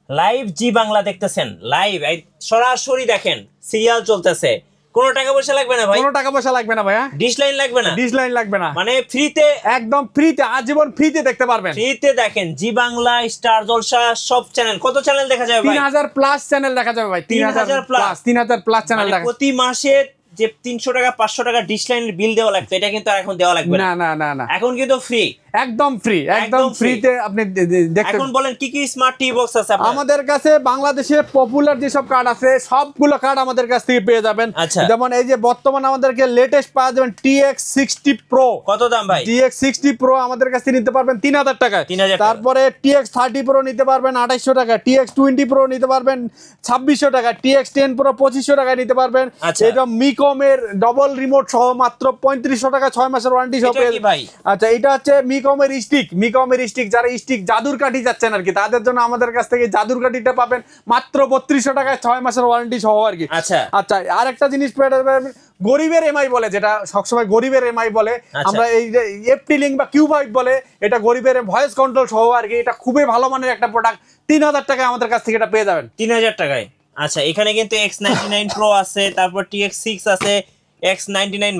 Live জি বাংলা দেখতেছেন, live সরাসরি দেখেন, সিরিয়াল চলতেছে, কোনো টাকা পয়সা লাগবে না ভাই, কোনো টাকা পয়সা লাগবে না ভাইয়া, ডিশ লাইন লাগবে না, ডিশ লাইন লাগবে না, মানে ফ্রিতে, একদম ফ্রিতে, আজীবন ফ্রিতে দেখতে পারবেন। ফ্রিতে দেখেন জি বাংলা, স্টার জলসা, সব চ্যানেল। কত চ্যানেল দেখা যাবে ভাই? 3000 প্লাস চ্যানেল দেখা যাবে ভাই, 3000 প্লাস, 3000 প্লাস চ্যানেল দেখা। প্রতি মাসে যে 300 টাকা 500 টাকা ডিশ লাইনের বিল দেওয়া লাগতো, এটা কিন্তু আর এখন দেওয়া লাগবে না না না না, এখন কিন্তু ফ্রি, একদম ফ্রি, একদম ফ্রিতে আপনি দেখতে। এখন বলেন কি কি স্মার্ট টিভি বক্স আছে আপনার? আমাদের কাছে বাংলাদেশে পপুলার যেসব কার্ড আছে সবগুলো কার্ড আমাদের কাছ থেকে পেয়ে যাবেন। যেমন এই যে বর্তমানে আমাদেরকে লেটেস্ট পাওয়া যাবেন TX60 Pro। কত দাম ভাই? TX60 Pro আমাদের কাছে নিতে পারবেন 3000 টাকায়। তারপরে TX30 Pro নিতে পারবেন 2800 টাকা, TX20 Pro নিতে পারবেন 2600 টাকা, TX10 Pro 2500 টাকায় নিতে পারবেন। এটা মিকমের ডবল রিমোট সহ মাত্র 3500 টাকা, 6 মাসের ওয়ারেন্টি সহ। আচ্ছা, এটা হচ্ছে মিকমের স্টিক, যারা স্টিক জাদুর কাঠি যাচ্ছেন আর কি, তাদের জন্য আমাদের কাছ থেকে জাদুর কাঠিটা পাবেন মাত্র 3200 টাকায়, 6 মাসের ওয়ারেন্টি সহ আর কি। আচ্ছা, আরেকটা জিনিস গরিবের এমআই বলে, যেটা সবসময় গরিবের এমআই বলে, আমরা এই যে এফটি লিঙ্ক বা কিউ5 বলে, এটা গরিবের ভয়েস কন্ট্রোল সহ আর কি। এটা খুবই ভালো মানের একটা প্রোডাক্ট, 3000 টাকায় আমাদের কাছ থেকে এটা পেয়ে যাবেন। 3000 টাকায়। আচ্ছা, এখানে কিন্তু X99 Pro আছে, তারপর TX6 আছে, X99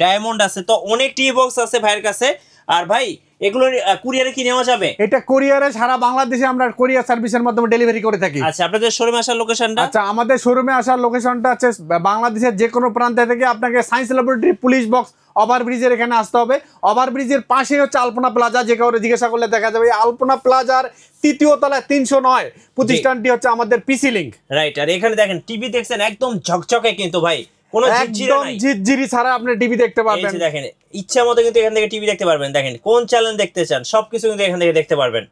ডায়মন্ড আছে, তো অনেক টিভি বক্স আছে ভাইয়ের কাছে। আর ভাই এগুলো কুরিয়ারে কি নেওয়া যাবে? এটা কুরিয়ারে সারা বাংলাদেশে আমরা কুরিয়ার সার্ভিসের মাধ্যমে ডেলিভারি করে থাকি। আচ্ছা, আপনাদের শোরুমে আসার লোকেশনটা? আচ্ছা, আমাদের শোরুমে আসার লোকেশনটা হচ্ছে বাংলাদেশের যে কোনো প্রান্ত থেকে আপনাকে সায়েন্স ল্যাবরেটরি পুলিশ বক্স ওভারব্রিজের এখানে আসতে হবে। ওভারব্রিজের পাশেই হচ্ছে আলপনা প্লাজা, যে কাউরে জিজ্ঞাসা করলে দেখা যাবে। আলপনা প্লাজার 3য় তলায় 309 প্রতিষ্ঠানটি হচ্ছে আমাদের পিসি লিংক। রাইট। আর এখানে দেখেন টিভি দেখছেন, একদম ঝকঝকে কিন্তু ভাই, কোনো ঝিরঝিরি ছাড়া আপনি টিভি দেখতে পারবেন। দেখেন ইচ্ছা মতো কিন্তু এখান থেকে টিভি দেখতে পারবেন। দেখেন কোন চ্যানেল দেখতে চান সবকিছু কিন্তু এখান থেকে দেখতে পারবেন।